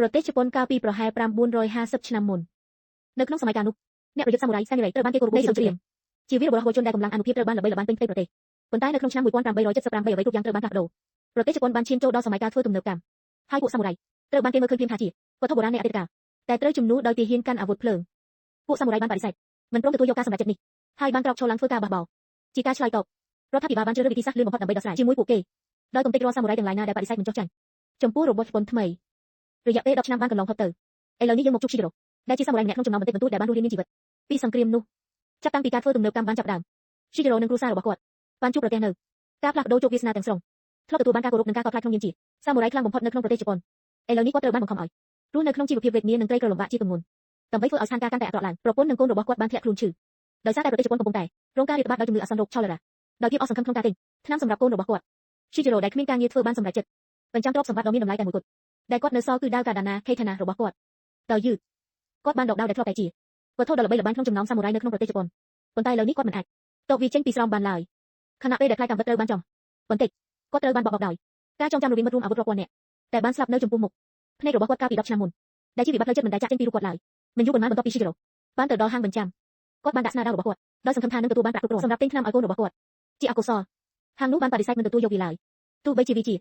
ប្រទេសជប៉ុនកាលពីប្រហែល950ឆ្នាំមុននៅក្នុងសម័យកាលនោះអ្នកប្រយុទ្ធសាមូរ៉ៃសាមូរ៉ៃត្រូវបានគេគោរពនៃសង្គ្រាមជាវីរបុរសវ័យជនដែលកម្លាំងអនុភាពត្រូវបានល្បីល្បាញពេញផ្ទៃប្រទេសប៉ុន្តែនៅក្នុងឆ្នាំ1878អ្វីគ្រប់យ៉ាងត្រូវបានផ្លាស់ប្ដូរប្រទេសជប៉ុនបានឈានចូលដល់សម័យកាលធ្វើទំនើបកម្មហើយពួកសាមូរ៉ៃត្រូវបានគេមើលឃើញភ្លាមថាជាវត្ថុបុរាណនៃអតីតកាលតែត្រូវជំនួសដោយទាហានកាន់អាវុធភ្លើងពួកសាមូរ៉ៃបានបដិសេធមិនព្រមទទួលយកការសម្រេចចិត្តនេះហើយបានក្រោកឈរឡើងធ្វើការបះបោរជាការឆ្លើយតបរដ្ឋាភិបាលបានជ្រើសរើសវិធីសាស្ត្រលឿនបំផុតដើម្បីដោះស្រាយជាមួយពួកគេដោយកំទេចរាល់សាមូរ៉ៃទាំងឡាយណាដែលបដិសេធមិនចុះចាញ់ចំពោះរបបជប៉ុនថ្មីរយៈពេល10ឆ្នាំបានកន្លងផុតទៅឥឡូវនេះយើងមកជួបស៊ីជីរ៉ូដែលជាសាមូរ៉ៃម្នាក់ក្នុងចំណោមបន្តិចបន្តួចដែលបានរស់រានមានជីវិតពីសង្គ្រាមនោះចាប់តាំងពីការធ្វើទំនើបកម្មបានចាប់ដើមស៊ីជីរ៉ូនិងគ្រួសាររបស់គាត់បានជួបប្រទះនៅការផ្លាស់ប្ដូរជោគវាសនាទាំងស្រុងធ្លាប់ទទួលបានការគោរពនិងការកោតខ្លាចក្នុងនាមជាសាមូរ៉ៃខ្លាំងបំផុតនៅក្នុងប្រទេសជប៉ុនឥឡូវនេះគាត់ត្រូវបានបង្ខំឲ្យរស់នៅក្នុងជីវភាពវេទនានិងក្រីក្រលំបាកជាទម្ងន់ដើម្បីធ្វើឲ្យស្ថានភាពកាន់តែអាក្រក់ឡើងប្រពន្ធនិងកូនរបស់គាត់បានធ្លាក់ខ្លួនឈឺដោយសារតែប្រទេសជប៉ុនកំពុងតែរងការរាតត្បាតដោយជំងឺអាសន្នរោគឆូឡេរ៉ាដោយភាពអស់សង្ឃឹមក្នុងការទិញថ្នាំសម្រាប់កូនរបស់គាត់ស៊ីជីរ៉ូដែលគ្មានការងារធ្វើបានសម្រេចចិត្តបញ្ចាំទ្រព្យសម្បត្តិដ៏មានតម្លៃតែមួយគត់ដែលគាត់នៅសល់គឺដាវកាដាណាខេថាណារបស់គាត់តើយឺតគាត់បានដកដាវដែលធ្លាប់តែជាវត្ថុដ៏ល្បីល្បាញក្នុងចំណោមសាមូរ៉ៃនៅក្នុងប្រទេសជប៉ុនប៉ុន្តែឥឡូវនេះគាត់មិនអាចតបវាចេញពីស្រោមបានឡើយខណៈពេលដែលខ្លាចកាំបិតត្រូវបានចង់បន្តិចគាត់ត្រូវបានបបោកដោយការចងចាំរវាងមិត្តរួមអាវុធរាប់ពាន់នាក់តែបានស្លាប់នៅចំពោះមុខភ្នែករបស់គាត់កាលពី10ឆ្នាំមុនដែលជាវិបត្តិផ្លូវចិត្តមិនដែលចាក់ចេញពីរូបគាត់ឡើយមិនយូរប៉ុន្មានបន្ទាប់ពីស៊ីជីរ៉ូបានទៅដល់ហាងបញ្ចាំគាត់បានដាក់ស្នាដៃរបស់គាត់ដោយសង្ឃឹមថានឹងទទួលបានប្រាក់គ្រប់គ្រាន់សម្រាប់ទិញថ្នាំឲ្យកូនរបស់គាត់ជាអកុសលហាងនោះបានបដិសេធមិនទទួលយកវាឡើយទោះបីជាវាជា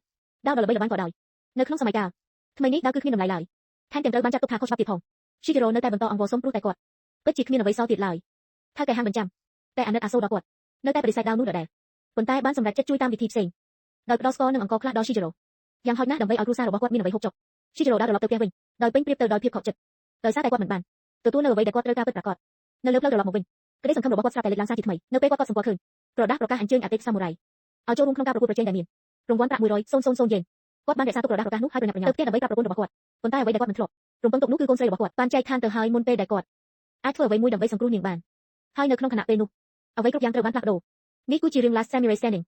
ដាវដ៏ល្បីល្បាញក៏ដោយនៅក្នុងសម័យកាលថ្មីនេះដាវគឺគ្មានតម្លៃឡើយថែមទាំងត្រូវបានចាត់ទុកថាខុសច្បាប់ទៀតផងស៊ីជីរ៉ូនៅតែបន្តអង្វរសុំព្រោះតែគាត់ពិតជាគ្មានអ្វីសល់ទៀតឡើយថៅកែហាងបញ្ចាំតែអាណិតអាសូរដល់គាត់នៅតែបដិសេធដាវនោះដដែលប៉ុន្តែបានសម្រេចចិត្តជួយតាមវិធីផ្សេងដោយផ្ដល់ស្ករនិងអង្ករខ្លះដល់ស៊ីជីរ៉ូយ៉ាងហោចណាស់ដើម្បីឲ្យគ្រួសាររបស់គាត់មានអ្វីហូបចុកស៊ីជីរ៉ូដើរត្រឡប់ទៅផ្ទះវិញដោយពេញប្រៀបទៅដោយភាពខកចិត្តដោយសារតែគាត់មិនបានទទួលនៅអ្វីដែលគាត់ត្រូវការពិតប្រាកដនៅលើផ្លូវត្រឡប់មកវិញក្តីសង្ឃឹមរបស់គាត់ស្រាប់តែលេចឡើងសារជាថ្មីនៅពេលគាត់សម្គាល់ឃើញប្រដាស់ប្រកាសអញ្ជើញអតីតសាមូរ៉ៃឲ្យចូលរួមក្នុងការប្រកួតប្រជែងដែលមានរង្វាន់ប្រាក់100,000 យេនគាត់បានរក្សាទុកប្រដាស់ប្រកាសនោះហើយប្រញាប់ប្រញាល់ទៅផ្ទះដើម្បីប្រាប់ប្រពន្ធរបស់គាត់ប៉ុន្តែអ្វីដែលគាត់មិនធ្លាប់រំពឹងទុកនោះគឺកូនស្រីរបស់គាត់បានចែកឋានទៅហើយមុនពេលដែលគាត់អាចធ្វើអ្វីមួយដើម្បីសង្គ្រោះនាងបានហើយនៅក្នុងខណៈពេលនោះអ្វីគ្រប់យ៉ាងត្រូវបានផ្លាស់ប្ដូរនេះគឺជារឿង Last Samurai Standing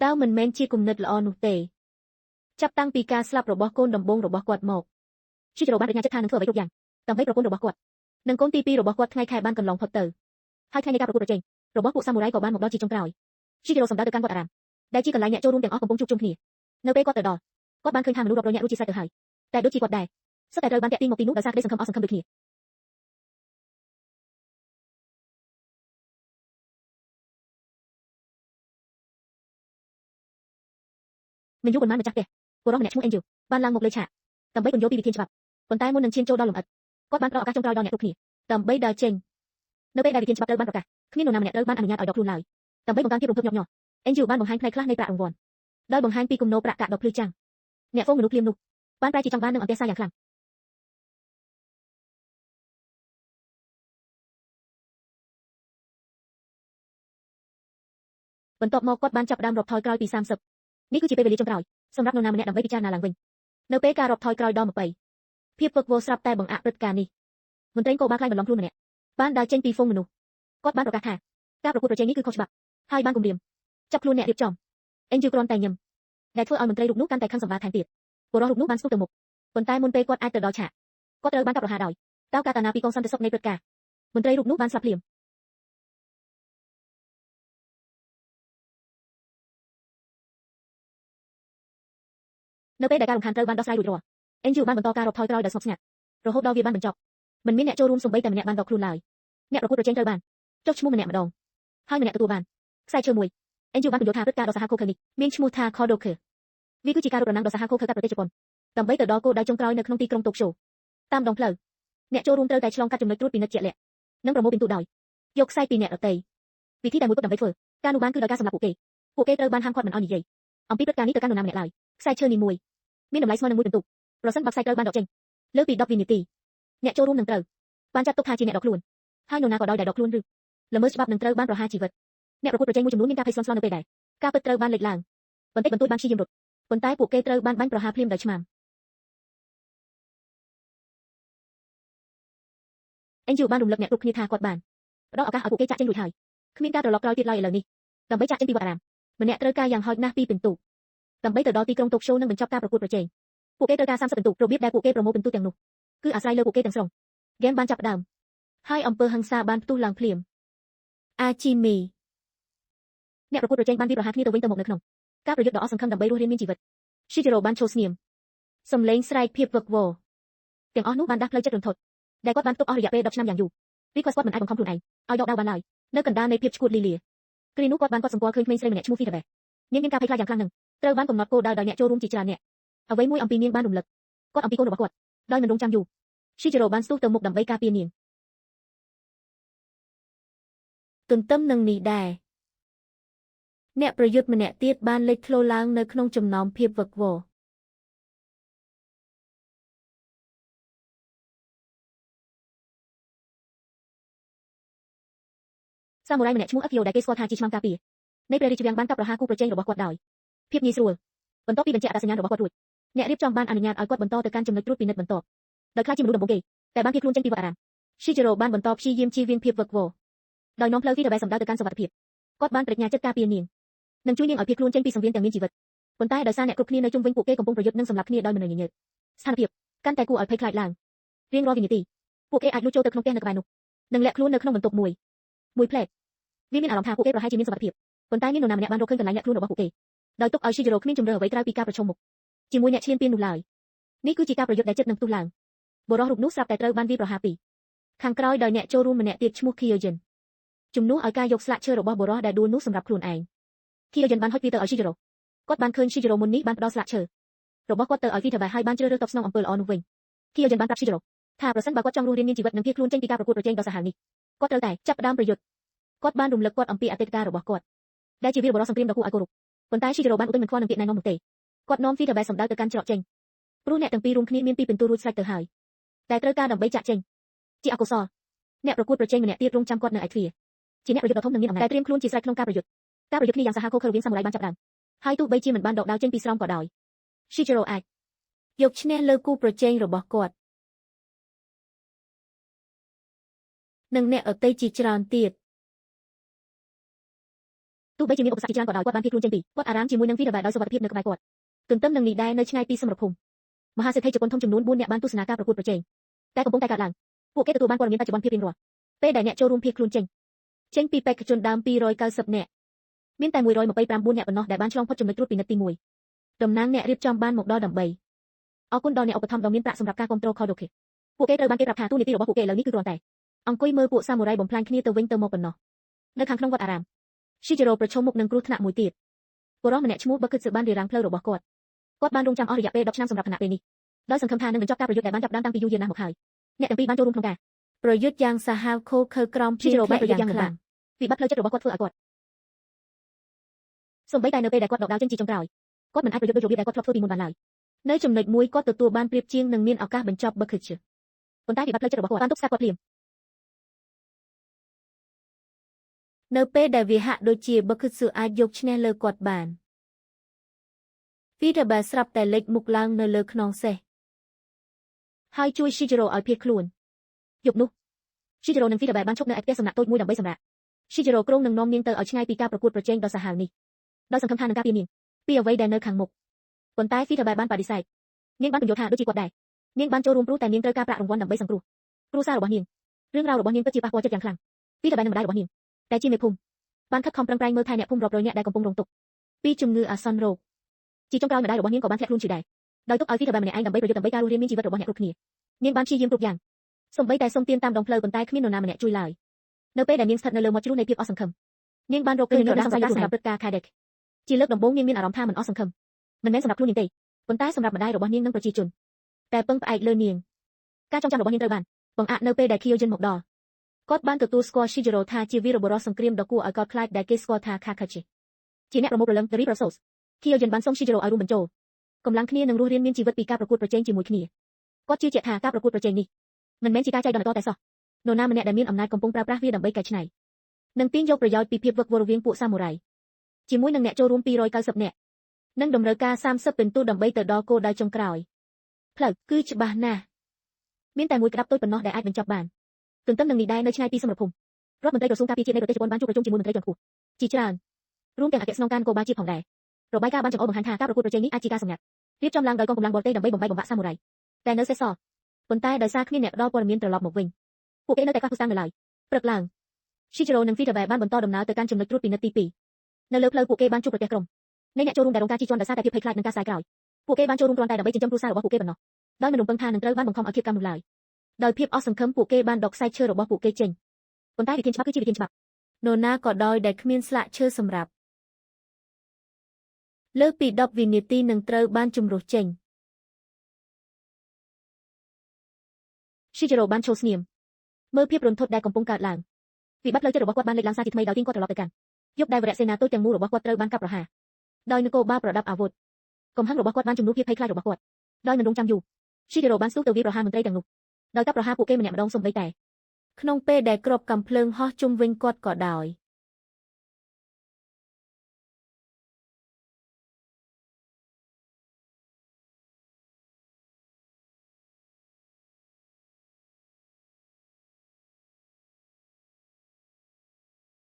តើមិនមែនជាគំនិតល្អនោះទេចាប់តាំងពីការស្លាប់របស់កូនដំបូងរបស់គាត់មកស៊ីជីរ៉ូបានបញ្ញាចិត្តថានឹងធ្វើអ្វីគ្រប់យ៉ាងដើម្បីប្រពន្ធរបស់គាត់និងកូនទី2របស់គាត់ថ្ងៃខែបានកន្លងផុតទៅហើយថ្ងៃនៃការប្រកួតប្រជែងរបស់ពួកសាមូរ៉ៃក៏បានមកដល់ជាចុងក្រោយស៊ីជីរ៉ូសម្ដៅទៅកាន់វត្តអារាមដែលជាកន្លែងអ្នកចូលរួមទាំងអស់កំពុងជួបជុំគ្នានៅពេលគាត់ទៅដល់គាត់បានឃើញថាមនុស្សរាប់រយនាក់រួចជាស្រេចទៅហើយតែដូចជាគាត់ដែរសុទ្ធតែត្រូវបានតាក់ទាញមកទីនោះដោយសារក្តីសង្ឃឹមអស់សង្ឃឹមដូចគ្នាមិនយូរប៉ុន្មានម្ចាស់ផ្ទះបុរសម្នាក់ឈ្មោះ Angel បានឡើងមកលើឆាកដើម្បីពន្យល់ពីវិធានច្បាប់ប៉ុន្តែមុននឹងឈានចូលដល់លំអិតគាត់បានផ្ដល់ឱកាសចុងក្រោយដល់អ្នកគ្រប់គ្នាដើម្បីដើរចេញនៅពេលដែលវិធានច្បាប់ត្រូវបានប្រកាសគ្មាននរណាម្នាក់ត្រូវបានអនុញ្ញាតឲ្យដកខ្លួនឡើយដើម្បីបង្កើនភាពរំភើបញាប់ញ័រ Angel បានបង្ហាញផ្នែកខ្លះនៃប្រាក់រង្វាន់ដោយបង្ហាញពីគំនោប្រាក់កាក់ដ៏ភ្លឺចាំងអ្នកហ្វូងមនុស្សភ្លាមនោះបានប្រែជាចង់បាននឹងអន្ទះសារយ៉ាងខ្លាំងបន្ទាប់មកគាត់បានចាប់ផ្ដើមរាប់ថយក្រោយពី30នេះគឺជាពេលវេលាចុងក្រោយសម្រាប់នរណាម្នាក់ដើម្បីពិចារណាឡើងវិញនៅពេលការរាប់ថយក្រោយដល់20ភាពពឹកវរស្រាប់តែបង្អាក់ព្រឹត្តិការណ៍នេះមន្ត្រីកោបានខ្លាចបន្លំខ្លួនម្នាក់បានដើរចេញពីហ្វូងមនុស្សគាត់បានប្រកាសថាការប្រកួតប្រជែងនេះគឺខុសច្បាប់ហើយបានគំរាមចាប់ខ្លួនអ្នករៀបចំ Angel គ្រាន់តែញឹមដែលធ្វើឲ្យមន្ត្រីរូបនោះកាន់តែខឹងសម្បារថែមទៀតបុរសរូបនោះបានស្ទុះទៅមុខប៉ុន្តែមុនពេលគាត់អាចទៅដល់ឆាកគាត់ត្រូវបានកាប់រហ័សដោយតាវកាតាណាពីកងសន្តិសុខនៃព្រឹត្តិការណ៍មន្ត្រីរូបនោះបានស្លាប់ភ្លាមនៅពេលដែលការរំខានត្រូវបានដោះស្រាយរួចរាល់ Angel បានបន្តការរាប់ថយក្រោយដោយស្ងប់ស្ងាត់រហូតដល់វាបានបញ្ចប់មិនមានអ្នកចូលរួមសូម្បីតែម្នាក់បានដកខ្លួនឡើយអ្នកប្រកួតប្រជែងត្រូវបានចុះឈ្មោះម្នាក់ម្ដងហើយម្នាក់ទទួលបានខ្សែឈើមួយ Angel បានបញ្យល់ថាព្រឹត្តិការណ៍ដ៏សាហាវខូខើនេះមានឈ្មោះថា Kodoke វាគឺជាការរត់ប្រណាំងដ៏សាហាវខូខើកាត់ប្រទេសជប៉ុនដើម្បីទៅដល់គោលដៅចុងក្រោយនៅក្នុងទីក្រុងតូក្យូតាមដងផ្លូវអ្នកចូលរួមត្រូវតែឆ្លងកាត់ចំណុចត្រួតពិនិត្យជាក់លាក់និងប្រមូលពិន្ទុដោយយកខ្សែពីអ្នកដទៃវិធីតែមួយគត់ដើម្បីធ្វើការនោះបានគឺដោយការសម្លាប់ពួកគេត្រូវបានហាមឃាត់មិនឲ្យនិយាយអំពីព្រឹត្តិការណ៍នេះទៅកាន់នរណាម្នាក់ឡើយខ្សែឈើនេះមួយមានតម្លៃស្មើនឹងមួយពិន្ទុប្រសិនបើខ្សែត្រូវបានដកចេញលើសពី10វិនាទីអ្នកចូលរួមនឹងត្រូវបានចាត់ទុកថាជាអ្នកដកខ្លួនហើយនរណាក៏ដោយដែលដកខ្លួនឬល្មើសច្បាប់នឹងត្រូវបានប្រហារជីវិតអ្នកប្រកួតប្រជែងមួយចំនួនមានការភ័យស្លន់ស្លោនៅពេលដែលការពិតត្រូវបានលេចឡើងបន្តិចបន្តួចបានព្យាយាមរត់ប៉ុន្តែពួកគេត្រូវបានបាញ់ប្រហារភ្លាមដោយឆ្មាំ Angel បានរំលឹកអ្នកគ្រប់គ្នាថាគាត់បានផ្ដល់ឱកាសឲ្យពួកគេចាក់ចេញរួចហើយគ្មានការត្រឡប់ក្រោយទៀតឡើយឥឡូវនេះដើម្បីចាក់ចេញពីវត្តអារាមម្នាក់ត្រូវការយ៉ាងហោចណាស់2ពិន្ទុដើម្បីទៅដល់ទីក្រុងតូក្យូនិងបញ្ចប់ការប្រកួតប្រជែងពួកគេត្រូវការ30ពិន្ទុរបៀបដែលពួកគេប្រមូលពិន្ទុទាំងនោះគឺអាស្រ័យលើពួកគេទាំងស្រុងហ្គេមបានចាប់ផ្ដើមហើយអំពើហិង្សាបានផ្ទុះឡើងភ្លាមអាជីមីអ្នកប្រកួតប្រជែងបានវាយប្រហារគ្នាទៅវិញទៅមកនៅក្នុងការប្រយុទ្ធដ៏អស់សង្ឃឹមដើម្បីរស់រានមានជីវិត Shijiro បានឈរស្ងៀមសំឡេងស្រែកភាពវឹកវរ ទាំងអស់នោះបានដាស់ផ្លូវចិត្តរន្ធត់ដែលគាត់បានទប់អស់រយៈពេល10ឆ្នាំយ៉ាងយូររីគាត់មិនអាចបង្ខំខ្លួនឯងឲ្យដកដៅបានឡើយនៅកណ្ដាលនៃភាពឈួតលីលាគ្រានោះគាត់បានគាត់សម្គាល់ឃើញក្មេងស្រីម្នាក់ឈ្មោះ Fitterbe នាងមានការភ័យខ្លាចយ៉ាងខ្លាំងនឹងត្រូវបានកំណត់គោលដៅដោយអ្នកចូលរួមជាច្រើនអ្នកអ្វីមួយអំពីនាងបានរំលឹកគាត់អំពីកូនរបស់គាត់ដោយមិនរងចាំយូរ Shijiro បានស្ទុះទៅមុខដើម្បីការពារនាងទន្ទឹមនឹងនេះដែរអ្នកប្រយុទ្ធម្នាក់ទៀតបានលេចធ្លោឡើងនៅក្នុងចំណោមភាពវឹកវរសាមូរ៉ៃម្នាក់ឈ្មោះ Akio ដែលគេស្គាល់ថាជាឆ្មាំការពារនៃព្រះរាជវាំងបានកាប់ប្រហារគូប្រជែងរបស់គាត់ដោយភាពងាយស្រួលបន្ទាប់ពីបញ្ជាក់អត្តសញ្ញាណរបស់គាត់រួចអ្នករៀបចំបានអនុញ្ញាតឲ្យគាត់បន្តទៅកាន់ចំណុចត្រួតពិនិត្យបន្ទាប់ដោយខ្លាចជាមនុស្សដំបូងគេតែបានភៀសខ្លួនចេញពីវត្តអារាម Shijiro បានបន្តព្យាយាមជៀសវាងភាពវឹកវរដោយនាំផ្លូវ Fitterbe សម្ដៅទៅកាន់សុវត្ថិភាពគាត់បានបដិញ្ញាចិត្តការពារនាងនិងជួយនាងឲ្យភៀសខ្លួនចេញពីសង្វៀនទាំងមានជីវិតប៉ុន្តែដោយសារអ្នកគ្រប់គ្នានៅជុំវិញពួកគេកំពុងប្រយុទ្ធនឹងសម្លាប់គ្នាដោយមិនញញើតស្ថានភាពកាន់តែគួរឲ្យភ័យខ្លាចឡើងរៀងរាល់វិនាទីពួកគេអាចលួចចូលទៅក្នុងផ្ទះនៅក្បែរនោះនិងលាក់ខ្លួននៅក្នុងបន្ទប់មួយផ្លែកវាមានអារម្មណ៍ថាពួកគេប្រហែលជាមានសុវត្ថិភាពប៉ុន្តែមាននរណាម្នាក់បានរកឃើញកន្លែងលាក់ខ្លួនរបស់ពួកគេដោយទុកឲ្យ Shijiro គ្មានជម្រើសអ្វីក្រៅពីការប្រឈមមុខជាមួយអ្នកឈ្លានពាននោះឡើយនេះគឺជាការប្រយុទ្ធដែលចិត្តនឹងផ្ទុះឡើងបុរសរូបនោះស្រាប់តែត្រូវបានវាយប្រហារពីខាងក្រោយដោយអ្នកចូលរួមម្នាក់ទៀតឈ្មោះ Kyojin ជំនួសឲ្យការយកស្លាកឈើរបស់បុរសដែលដួលនោះសម្រាប់ខ្លួនឯង Kyojin បានហុចវាទៅឲ្យ Shijiro គាត់បានឃើញ Shijiro មុននេះបានផ្ដល់ស្លាកឈើរបស់គាត់ទៅឲ្យ Fitterbe ហើយបានជ្រើសរើសតបស្នងអំពើល្អនោះវិញ Kyojin បានប្រាប់ Shijiro ថាប្រសិនបើគាត់ចង់រស់រានមានជីវិតនិងភៀសខ្លួនចេញពីការប្រកួតប្រជែងដ៏សាហាវនេះគាត់ត្រូវតែចាប់ផ្ដើមប្រយុទ្ធគាត់បានរំលឹកគាត់អំពីអតីតកាលរបស់គាត់ដែលជាវីរបុរសសង្គ្រាមដ៏គួរឲ្យគោរពប៉ុន្តែ Shijiro បានឧទ្ទិសមិនខ្វល់នឹងពាក្យណែនាំនោះទេគាត់នាំ Fitterbe សម្ដៅទៅកាន់ច្រកចេញព្រោះអ្នកទាំងពីររួមគ្នាមានពីរពិន្ទុរួចស្រេចទៅហើយតែត្រូវការដើម្បីចាក់ចេញជាអកុសលអ្នកប្រកួតប្រជែងម្នាក់ទៀតរងចាំគាត់នៅឯទ្វារជាអ្នកប្រយុទ្ធដ៏ធំនិងមានអំណាចតែត្រៀមខ្លួនជាស្រេចក្នុងការប្រយុទ្ធគ្នាយ៉ាងសាហាវឃោរឃៅរវាងសាមូរ៉ៃបានចាប់ផ្ដើមហើយទោះបីជាមិនបានដកដៅចេញពីស្រោមក៏ដោយ Shijiro អាចយកឈ្នះលើគូប្រជែងរបស់គាត់និងអ្នកដទៃជាច្រើនទៀតទោះបីជាមានឧបសគ្គជាច្រើនក៏ដោយគាត់បានភៀសខ្លួនចេញពីវត្តអារាមជាមួយនឹង Fitterbe ដោយសុវត្ថិភាពនៅក្បែរគាត់ទន្ទឹមនឹងនេះដែរនៅឆ្ងាយពីសមរភូមិមហាសេដ្ឋីជប៉ុនធំចំនួន4នាក់បានទស្សនាការប្រកួតប្រជែងតែកំពុងតែកើតឡើងពួកគេទទួលបានព័ត៌មានបច្ចុប្បន្នភាពរៀងរាល់ពេលដែលអ្នកចូលរួមភៀសខ្លួនចេញពីបេក្ខជនដើម290នាក់មានតែ129នាក់ប៉ុណ្ណោះដែលបានឆ្លងផុតចំណុចត្រួតពិនិត្យទី1តំណាងអ្នករៀបចំបានមកដល់ដើម្បីអរគុណដល់អ្នកឧបត្ថម្ភដ៏មានប្រាក់សម្រាប់ការគ្រប់គ្រងខលដូខេពួកគេត្រូវបានគេប្រាប់ថាទូនីតិរបស់ពួកគេឥឡូវនេះគឺគ្រាន់តែអង្គុយមើលពួកសាមូរ៉ៃបំផ្លាញគ្នាទៅវិញទៅមកប៉ុណ្ណោះនៅខាងក្នុងវត្តអារាម Shijiro ប្រឈមមុខនឹងគ្រោះថ្នាក់មួយទៀតបុរសម្នាក់ឈ្មោះ Bakutsu បានរារាំងផ្លូវរបស់គាត់បានរងចាំអស់រយៈពេល10ឆ្នាំសម្រាប់គណៈពេលនេះដោយសង្ឃឹមថានឹងបញ្ចប់ការប្រយុទ្ធដែលបានចាប់ផ្ដើមតាំងពីយូរយារណាស់មកហើយអ្នកទាំងពីរបានចូលរួមក្នុងការប្រយុទ្ធយ៉ាងសាហាវឃោរឃៅក្រោមភៀសខ្លួនប្រយុទ្ធយ៉ាងខ្លាំងវិបត្តិផ្លូវចិត្តរបស់គាត់ធ្វើឲ្យគាត់សូម្បីតែនៅពេលដែលគាត់ដកដៅចេញជាចុងក្រោយគាត់មិនអាចប្រយុទ្ធដូចរបៀបដែលគាត់ធ្លាប់ធ្វើពីមុនបានឡើយនៅចំណុចមួយគាត់ទទួលបានប្រៀបជាងនឹងមានឱកាសបញ្ចប់ Bakutsu ប៉ុន្តែវិបត្តិផ្លូវចិត្តរបស់គាត់បានទប់ស្កាត់គាត់ភ្លាមនៅពេលដែលវាហាក់ដូចជា Bakutsu អាចយកឈ្នះលើគាត់បាន Fitterbe ស្រាប់តែលេចមុខឡើងនៅលើខ្នងសេះហើយជួយ Shijiro ឲ្យភៀសខ្លួនយប់នោះ Shijiro និង Fitterbe បានឈប់នៅឯផ្ទះសំណាក់តូចមួយដើម្បីសម្រាក Shijiro ក្រុងនឹងនាំនាងទៅឲ្យឆ្ងាយពីការប្រកួតប្រជែងដ៏សាហាវនេះដោយសង្ឃឹមថានឹងការពារនាងពីអ្វីដែលនៅខាងមុខប៉ុន្តែ Fitterbe បានបដិសេធនាងបានបញ្យល់ថាដូចជាគាត់ដែរនាងបានចូលរួមព្រោះតែនាងត្រូវការប្រាក់រង្វាន់ដើម្បីសង្គ្រោះគ្រួសាររបស់នាងរឿងរ៉ាវរបស់នាងពិតជាប៉ះពាល់ចិត្តយ៉ាងខ្លាំង Fitterbe និងម្ដាយរបស់នាងតែជាមេភូមិបានខិតខំប្រឹងប្រែងមើលថែអ្នកភូមិរាប់រយនាក់ដែលកំពុងរងទុក្ខពីជំងឺអាសន្នរោគជាចុងក្រោយម្ដាយរបស់នាងក៏បានធ្លាក់ខ្លួនជាដែរដោយទុកឲ្យ Fitterbe ម្នាក់ឯងដើម្បីប្រយុទ្ធដើម្បីការរស់រានមានជីវិតរបស់អ្នកគ្រប់គ្នានាងបានព្យាយាមគ្រប់យ៉ាងសូម្បីតែសុំទានតាមដងផ្លូវប៉ុន្តែគ្មាននរណាម្នាក់ជួយឡើយនៅពេលដែលនាងស្ថិតនៅលើមាត់ជ្រោះនៃភាពអស់សង្ឃឹមនាងបានរកឃើញរដាសម្រាប់ព្រឹត្តិការណ៍ Kadek ជាលើកដំបូងនាងមានអារម្មណ៍ថាមិនអស់សង្ឃឹមមិនមែនសម្រាប់ខ្លួននាងទេប៉ុន្តែសម្រាប់ម្ដាយរបស់នាងនិងប្រជាជនតែពឹងផ្អែកលើនាងការចងចាំរបស់នាងត្រូវបានបង្អាក់នៅពេលដែល Kyojin មកដល់គាត់បានទទួលស្គាល់ Shijiro ថាជាវីរបុរសសង្គ្រាមដ៏គួរឲ្យកោតខ្លាចដែលគេស្គាល់ថា Kakashi ជាអ្នកប្រមូលព្រលឹង The Reaper of Souls Kyojin បានសុំ Shijiro ឲ្យរួមបញ្ចូលកម្លាំងគ្នានឹងរស់រានមានជីវិតពីការប្រកួតប្រជែងជាមួយគ្នាគាត់ជឿជាក់ថាការប្រកួតប្រជែងនេះមិនមែនជាការចែកដល់តែសោះនរណាម្នាក់ដែលមានអំណាចកំពុងប្រើប្រាស់វាដើម្បីកែច្នៃនិងទាញយកប្រយោជន៍ពីភាពវឹកវររវាងពួកសាមូរ៉ៃជាមួយនឹងអ្នកចូលរួម290នាក់និងតម្រូវការ30ពិន្ទុដើម្បីទៅដល់គោលដៅចុងក្រោយផ្លូវគឺច្បាស់ណាស់មានតែមួយក្តាប់តូចប៉ុណ្ណោះដែលអាចបញ្ចប់បានទន្ទឹមនឹងនេះដែរនៅឆ្ងាយពីសមរភូមិរដ្ឋមន្ត្រីក្រសួងការពារជាតិនៃប្រទេសជប៉ុនបានជួបប្រជុំជាមួយមន្ត្រីជាន់ខ្ពស់ជាច្រើនរួមទាំងអគ្គស្នងការនគរបាលជាតិផងដែររបាយការណ៍បានចង្អុលបង្ហាញថាការប្រកួតប្រជែងនេះអាចជាការសម្ងាត់រៀបចំឡើងដោយកងកម្លាំងបរទេសដើម្បីបំបែកបំបាក់សាមូរ៉ៃតែនៅសេសសល់ប៉ុន្តែដោយសារគ្មានអ្នកផ្ដល់ព័ត៌មានត្រឡប់មកវិញពួកគេនៅតែខ្វះស្តាំងនៅឡើយព្រឹកឡើង Shijiro និង Fitterbe បានបន្តដំណើរទៅកាន់ចំណុចត្រួតពិនិត្យទី2នៅលើផ្លូវពួកគេបានជួបប្រទះក្រុមនៃអ្នកចូលរួមដែលរងការជិះជាន់ដោយសារតែភាពភ័យខ្លាចនិងការស្ដាយក្រោយពួកគេបានចូលរួមគ្រាន់តែដើម្បីចិញ្ចឹមគ្រួសាររបស់ពួកគេប៉ុណ្ណោះ ដោយមិនរំពឹងថានឹងត្រូវបានបង្ខំឲ្យភាពកម្មនោះឡើយដោយភាពអស់សង្ឃឹមពួកគេបានដកខ្សែឈើរបស់ពួកគេចេញប៉ុន្តែវិធានច្បាប់គឺជាវិធានច្បាប់នរណាក៏ដោយដែលគ្មានស្លាកឈើសម្រាប់លើសពី10វិនាទីនឹងត្រូវបានជំរុះចេញShijiro បានឈរស្ងៀមមើលភាពរន្ធត់ដែលកំពុងកើតឡើងវិបត្តិផ្លូវចិត្តរបស់គាត់បានលេចឡើងសារជាថ្មីដោយទាញគាត់ត្រឡប់ទៅកាន់យប់ដែលវរៈសេនាតូចទាំងមូលរបស់គាត់ត្រូវបានកាប់ប្រហារដោយនគរបាលប្រដាប់អាវុធកំហឹងរបស់គាត់បានជំនួសភាពភ័យខ្លាចរបស់គាត់ដោយមិនរងចាំយូរ Shijiro បានស្ទុះទៅវាយប្រហារមន្ត្រីទាំងនោះដោយកាប់ប្រហារពួកគេម្នាក់ម្ដងសូម្បីតែក្នុងពេលដែលគ្រាប់កាំភ្លើងហោះជុំវិញគាត់ក៏ដោយ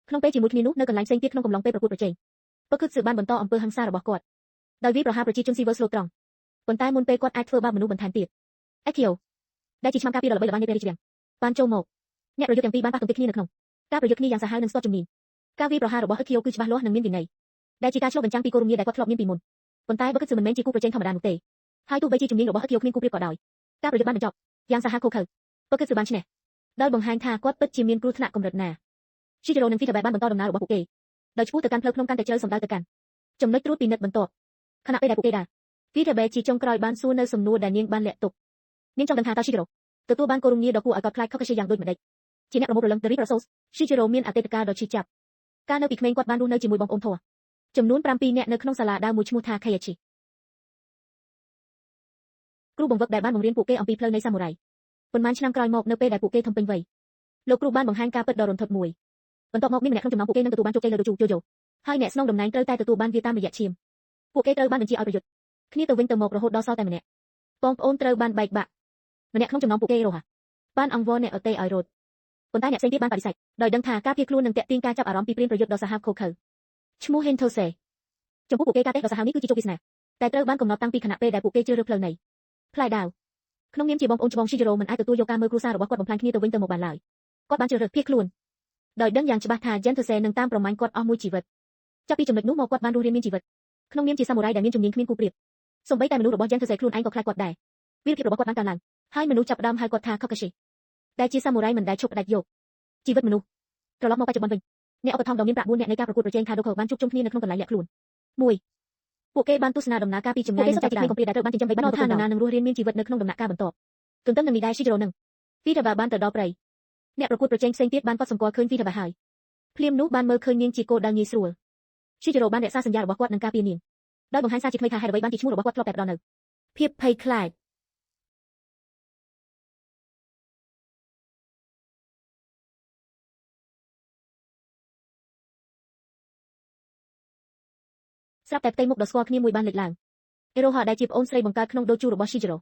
ក្នុងពេលជាមួយគ្នានោះនៅកន្លែងផ្សេងទៀតក្នុងកំឡុងពេលប្រកួតប្រជែងពឹកគឺសឺបានបន្តអំពើហិង្សារបស់គាត់ដោយវាយប្រហារប្រជាជនស៊ីវិលស្លូតត្រង់ប៉ុន្តែមុនពេលគាត់អាចធ្វើបាបមនុស្សបន្ថែមទៀតអេគីយ៉ូដែលជាឆ្មាំការពារដ៏ល្បីល្បាញនៃពេលរាជវាំងបានចូលមកអ្នកប្រយុទ្ធទាំងពីរបានប៉ះទង្គិចគ្នានៅក្នុងការប្រយុទ្ធគ្នាយ៉ាងសាហាវនិងស្ទាត់ជំនាញការវាយប្រហាររបស់អេគីយ៉ូគឺច្បាស់លាស់និងមានវិន័យដែលជាការឆ្លុះបញ្ចាំងពីគោលរំងារដែលគាត់ធ្លាប់មានពីមុនប៉ុន្តែបើគិតគឺមិនមែនជាគូប្រជែងធម្មតានោះទេហើយទោះបីជាជំនាញរបស់អេគីយ៉ូគ្មានគូប្រៀបក៏ដោយការប្រយុទ្ធបានបញ្ចប់យ៉ាងសាហាវឃោរឃៅបើគិតគឺបានឈ្នះដោយបង្ហាញថាគាត់ពិតជាមានគ្រោះថ្នាក់កម្រិតណា Shijiro និង Vitabe បានបន្តដំណើររបស់ពួកគេដោយឆ្ពោះទៅកាន់ផ្លូវភ្នំកាន់តែជ្រៅសម្ដៅទៅកាន់ចំណុចត្រួតពិនិត្យបន្ទាប់ខណៈពេលដែលពួកគេដើរ Vitabe ជាចុងក្រោយបានសួរនៅសំណួរដែលនាងបានលាក់ទុកនាងចង់ដឹងថាតើ Shijiro ទទួលបានគោលរំងារដ៏គួរឲ្យកត់ខ្លាច Kakashi យ៉ាងដូចម្តេចជាអ្នកប្រមូលព្រលឹង The Reaper Souls Shijiro មានអតីតកាលដ៏ឈឺចាប់កាលនៅពីក្មេងគាត់បានរស់នៅជាមួយបងប្អូនធម៌ចំនួន7នាក់នៅក្នុងសាលាដើមមួយឈ្មោះថា Keiichi គ្រូបង្វឹកដែលបានបង្រៀនពួកគេអំពីផ្លូវនៃសាមូរ៉ៃប៉ុន្មានឆ្នាំក្រោយមកនៅពេលដែលពួកគេធំពេញវ័យលោកគ្រូបានបង្ហាញការពិតដ៏រន្ធត់មួយបន្ទាប់មកមានម្នាក់ក្នុងចំណោមពួកគេនឹងទទួលបានជោគជ័យលើដូជូជូហើយអ្នកស្នងតំណែងត្រូវតែទទួលបានវាតាមរយៈឈាមពួកគេត្រូវបានបញ្ជាឲ្យប្រយុទ្ធគ្នាទៅវិញទៅមករហូតដល់សល់តែម្នាក់បងប្អូនត្រូវបានបែកបាក់ម្នាក់ក្នុងចំណោមពួកគេរហ័សបានអង្វរអ្នកអតីតឲ្យរត់ប៉ុន្តែអ្នកផ្សេងទៀតបានបដិសេធដោយដឹងថាការភៀសខ្លួននឹងទាក់ទាញការចាប់អារម្មណ៍ពីព្រានប្រយុទ្ធដ៏សាហាវឃោរឃៅឈ្មោះ Hentose ចំពោះពួកគេការទេសដ៏សាហាវនេះគឺជាជោគវាសនាតែត្រូវបានកំណត់តាំងពីខណៈពេលដែលពួកគេជ្រើសរើសផ្លូវនៃផ្លែដាវក្នុងនាមជាបងប្អូនច្បង Shijiro មិនអាចទទួលយកការមើលគ្រួសាររបស់គាត់បំផ្លាញគ្នាទៅវិញទៅមកបានឡើយគាត់បានជ្រើសរើសភៀសខ្លួនដោយដឹងយ៉ាងច្បាស់ថា Hentose នឹងតាមប្រមាញ់គាត់អស់មួយជីវិតចាប់ពីចំណុចនោះមកគាត់បានរស់រានមានជីវិតក្នុងនាមជាសាមូរ៉ៃដែលមានជំនាញគ្មានគូប្រៀបសូម្បីតែមនុស្សរបស់ Hentose ខ្លួនឯងក៏ខ្លាចគាត់ដែរវីរភាពរបស់គាត់បានកើនឡើងហើយមនុស្សចាប់ផ្ដើមហៅគាត់ថា Kakashi ដែលជាសាមូរ៉ៃមិនដែលឈប់ផ្ដាច់យកជីវិតមនុស្សត្រឡប់មកបច្ចុប្បន្នវិញអ្នកឧបត្ថម្ភដ៏មានប្រាក់4នាក់នៃការប្រកួតប្រជែង Kadokawa បានជួបជុំគ្នានៅក្នុងកន្លែងលាក់ខ្លួនមួយពួកគេបានទស្សនាដំណើរការពីចម្ងាយនិងចាច់ពីកំព្រាដែលត្រូវបានចិញ្ចឹមបីបាច់ថានរណានឹងរស់រានមានជីវិតនៅក្នុងដំណាក់កាលបន្ទាប់ទន្ទឹមនឹងនេះដែរ Shijiro នឹង Vitabe បានទៅដល់ព្រៃអ្នកប្រកួតប្រជែងផ្សេងទៀតបានកត់សម្គាល់ឃើញ Vitabe ហើយភ្លាមនោះបានមើលឃើញនាងជាគោលដៅងាយស្រួល Shijiro បានរក្សាសញ្ញារបស់គាត់នឹងការពារនាងដោយបង្ហាញសារជាថ្មីថាហេតុអ្វីបានជាឈ្មោះរបស់គាត់ធ្លាប់តែផ្ដល់នៅភាពភ័យខ្លាចស្រាប់តែផ្ទៃមុខដ៏ស្គាល់គ្នាមួយបានលេចឡើងអេរ៉ូហាដែលជាប្អូនស្រីបង្កើតក្នុងដូជូរបស់ Shijiro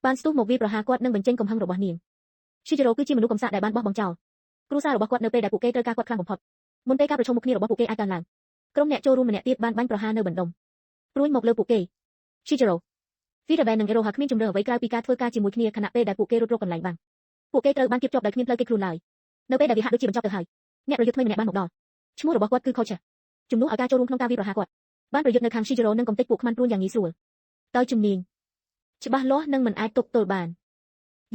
បានស្ទុះមកវាយប្រហារគាត់និងបញ្ចេញកំហឹងរបស់នាង Shijiro គឺជាមនុស្សកំសាកដែលបានបោះបង់ចោលគ្រួសាររបស់គាត់នៅពេលដែលពួកគេត្រូវការគាត់ខ្លាំងបំផុតមុនពេលការប្រជុំមុខគ្នារបស់ពួកគេអាចកើនឡើងក្រុមអ្នកចូលរួមម្នាក់ទៀតបានបាញ់ប្រហារនៅបណ្ដុំព្រួយមកលើពួកគេ Shijiro Vitabe និង Eroha គ្មានជំរឿអ្វីក្រៅពីការធ្វើការជាមួយគ្នាខណៈពេលដែលពួកគេរត់រកកន្លែងបាំងពួកគេត្រូវបានគៀបជាប់ដោយគ្មានផ្លូវគេចខ្លួនឡើយនៅពេលដែលវាហាក់ដូចជាបញ្ចប់ទៅហើយអ្នកប្រយុទ្ធថ្មីម្នាក់បានមកដល់ឈ្មោះរបស់គាត់គឺ Kocha ជំនួសឲ្យការចូលរួមក្នុងការវាយប្រហារគាត់បានប្រយុទ្ធនៅខាង Shijiro និងកំទេចពួកខ្មាន់ព្រួញយ៉ាងងាយស្រួលដោយជំនាញច្បាស់លាស់និងមិនអាចទប់ទល់បាន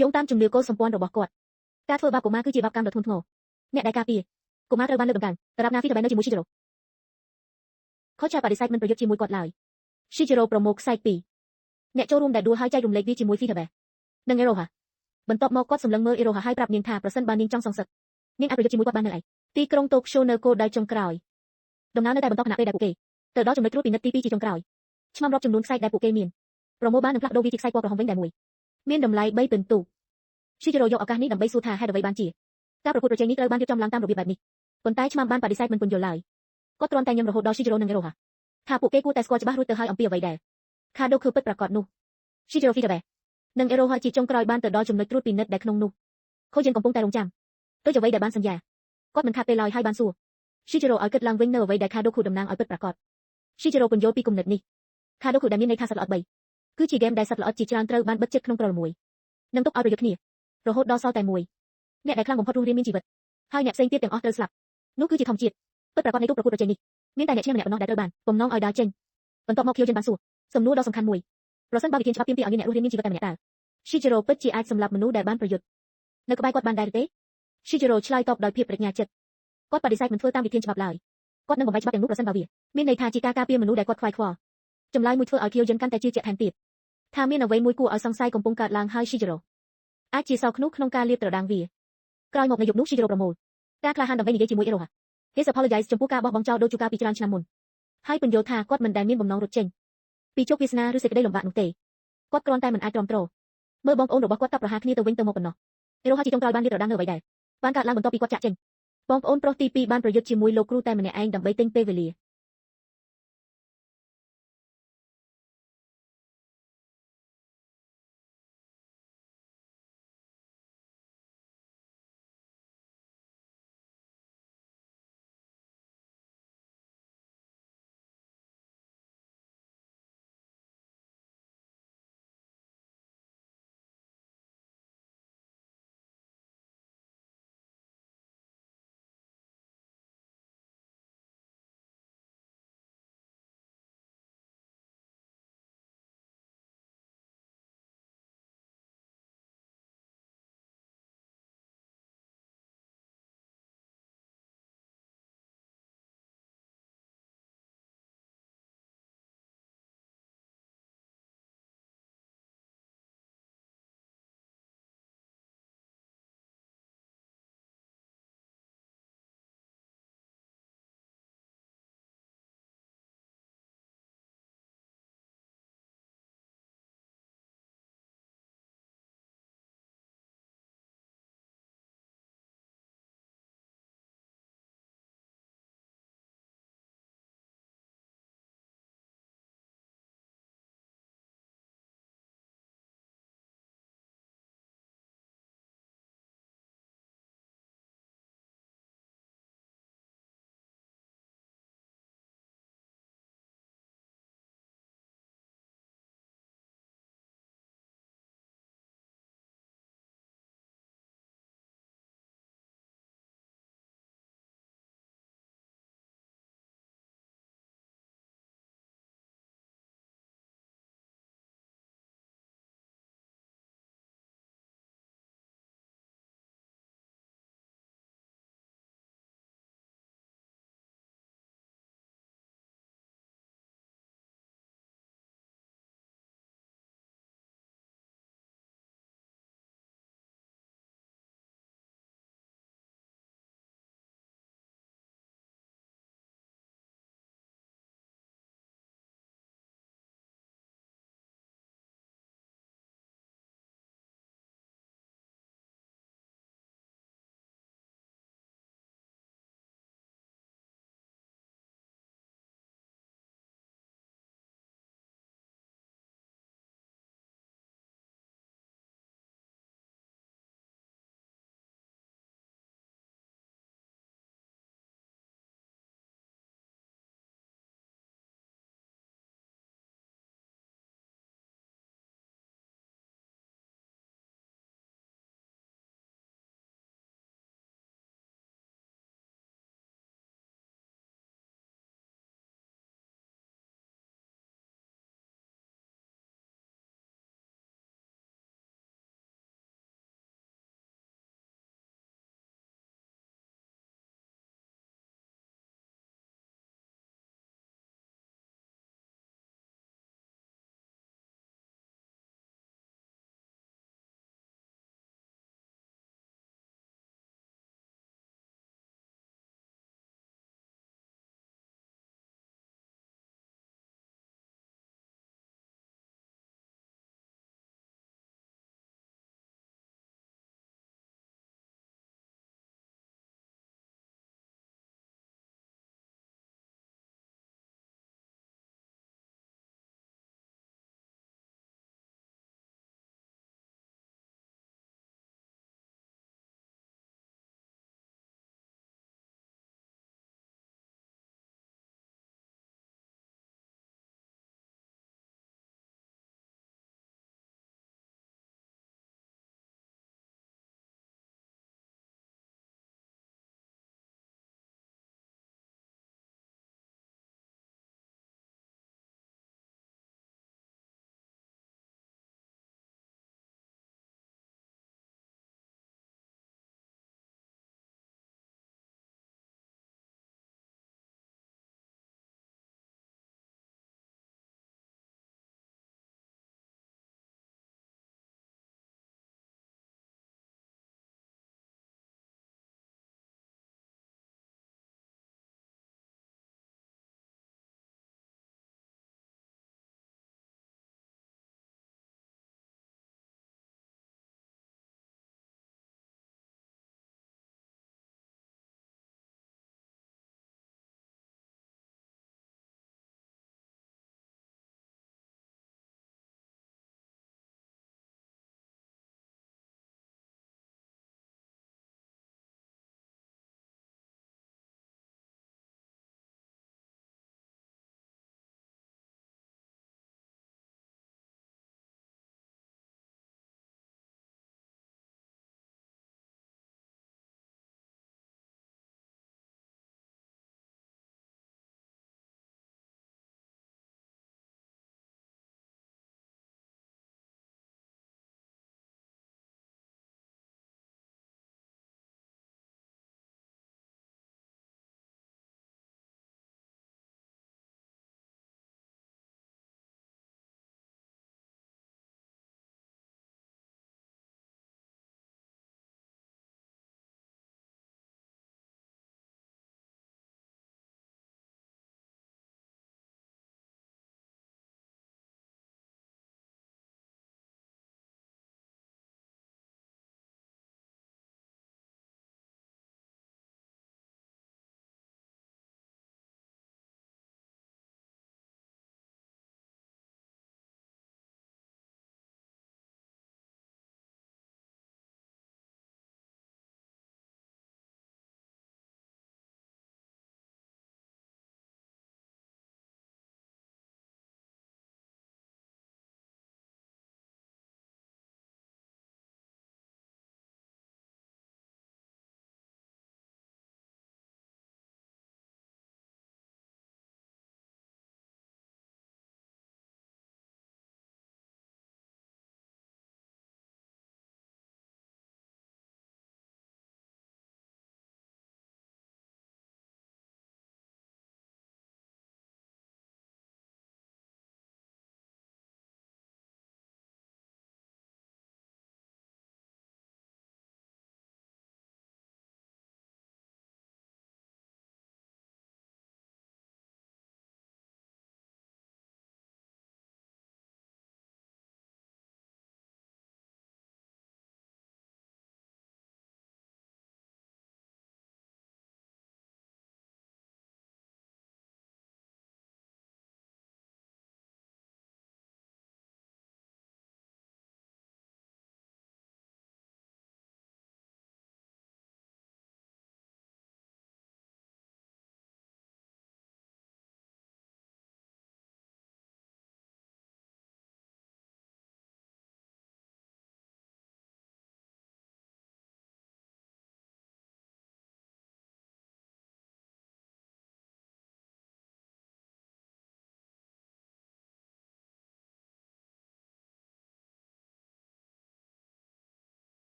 យោងតាមជំនឿកុលសម្ព័ន្ធរបស់គាត់ការធ្វើបាបកុមារគឺជាបាបកម្មដ៏ធ្ងន់ធ្ងរអ្នកដែលការពារកុមារត្រូវបានលើកតម្កើងដរាបណា Vitabe នៅជាមួយ Shijiro Kocha បដិសេធមិនប្រយុទ្ធជាមួយគាត់ឡើយ Shijiro ប្រមូលខ្សែពីរអ្នកចូលរួមដែលដួលហើយចែករំលែកវាជាមួយ Vitabe និង Eroha បន្ទាប់មកគាត់សម្លឹងមើល Eroha ហើយប្រាប់នាងថាប្រសិនបើនាងចង់សងសឹកនាងអាចប្រយុទ្ធជាមួយគាត់បាននៅឯទីក្រុង Tokyo នៅគោលដៅចុងក្រោយដំណើរនៅតែបន្តខណៈពេលដែលពួកគេទៅដល់ចំណុចត្រួតពិនិត្យទី2ជាចុងក្រោយឆ្មាំរាប់ចំនួនខ្សែដែលពួកគេមានប្រមូលបាននឹងផ្លាស់ប្ដូរវាជាខ្សែពណ៌ក្រហមវិញដែលមួយមានតម្លៃ3ពិន្ទុ Shijiro យកឱកាសនេះដើម្បីសួរថាហេតុអ្វីបានជាការប្រកួតប្រជែងនេះត្រូវបានរៀបចំឡើងតាមរបៀបបែបនេះប៉ុន្តែឆ្មាំបានបដិសេធមិនពន្យល់ឡើយគាត់គ្រាន់តែញឹមរហូតដល់ Shijiro និង Eroha ថាពួកគេគួរតែស្គាល់ច្បាស់រួចទៅហើយអំពីអ្វីដែល Kadokawa ពិតប្រាកដនោះ Shijiro Vitabe និង Eroha ជាចុងក្រោយបានទៅដល់ចំណុចត្រួតពិនិត្យដែលក្នុងនោះខូចយើងកំពុងតែរងចាំដូចអ្វីដែលបានសន្យាគាត់មិនខាតពេលឡើយហើយបានសួរ Shijiro ឲ្យគិតឡើងវិញនៅអ្វីដែល Kadokawa តំណាងឲ្យពិតប្រាកដ Shijiro ពន្យល់ពីគំនិតនេះ Kadokawa ដែលមានន័យថាសត្វល្អិត3គឺជាហ្គេមដែលសត្វល្អិតជាច្រើនត្រូវបានបិទជិតក្នុងក្រលមួយនឹងទុកឲ្យប្រយុទ្ធគ្នារហូតដល់សល់តែមួយអ្នកដែលខ្លាំងបំផុតរស់រានមានជីវិតហើយអ្នកផ្សេងទៀតទាំងអស់ត្រូវស្លាប់នោះគឺជាធម្មជាតិពិតប្រាកដនៃទូប្រកួតប្រជែងនេះមានតែអ្នកឈ្នះម្នាក់ប៉ុណ្ណោះដែលត្រូវបានបំណងឲ្យដើរចេញបន្ទាប់មក Kyojin បានសួរសំណួរដ៏សំខាន់មួយប្រសិនបើវិធានច្បាប់ទាមទារឲ្យមានអ្នករស់រានមានជីវិតតែម្នាក់តើ Shijiro ពិតជាអាចសម្លាប់មនុស្សដែលបានប្រយុទ្ធនៅក្បែរគាត់បានដែរទេ Shijiro ឆ្លើយតបដោយភាពប្រាជ្ញាចិត្តគាត់បដិសេធមិនធ្វើតាមវិធានច្បាប់ឡើយគាត់នឹងបំបីច្បាប់ទាំងនោះប្រសិនបើវាមានន័យថាជាការការពារមនុស្សដែលគាត់ខ្វាយខ្វល់ចម្លើយមួយធ្វើឲ្យ Kyojin កាន់តែជឿជាក់ថែមទៀតថាមានអ្វីមួយគួរឲ្យសង្ស័យកំពុងកើតឡើងហើយ Shijiro អាចជាសោកនោះក្នុងការលាបត្រដាងវាក្រោយមកនៅយប់នោះ Shijiro ប្រមូលការក្លាហានដើម្បីនិយាយជាមួយ Iroha Case apologize ចំពោះការបោះបង់ចោលដូជូកាពីច្រើនឆ្នាំមុនហើយពន្យល់ថាគាត់មិនដែលមានបំណងរត់ចេញពីជោគវាសនាឬសេចក្តីលំបាកនោះទេគាត់គ្រាន់តែមិនអាចទ្រាំទ្រមើលបងប្អូនរបស់គាត់កាប់ប្រហារគ្នាទៅវិញទៅមកប៉ុណ្ណោះ Iroha ជាចុងក្រោយបានលាបត្រដាងនៅអ្វីដែរបានកើតឡើងបន្ទាប់ពីគាត់ចាក់ចេញបងប្អូនប្រុសទី2បានប្រយុទ្ធជាមួយលោកគ្រូតែម្នាក់ឯងដើម្បីទិញពេលវេលា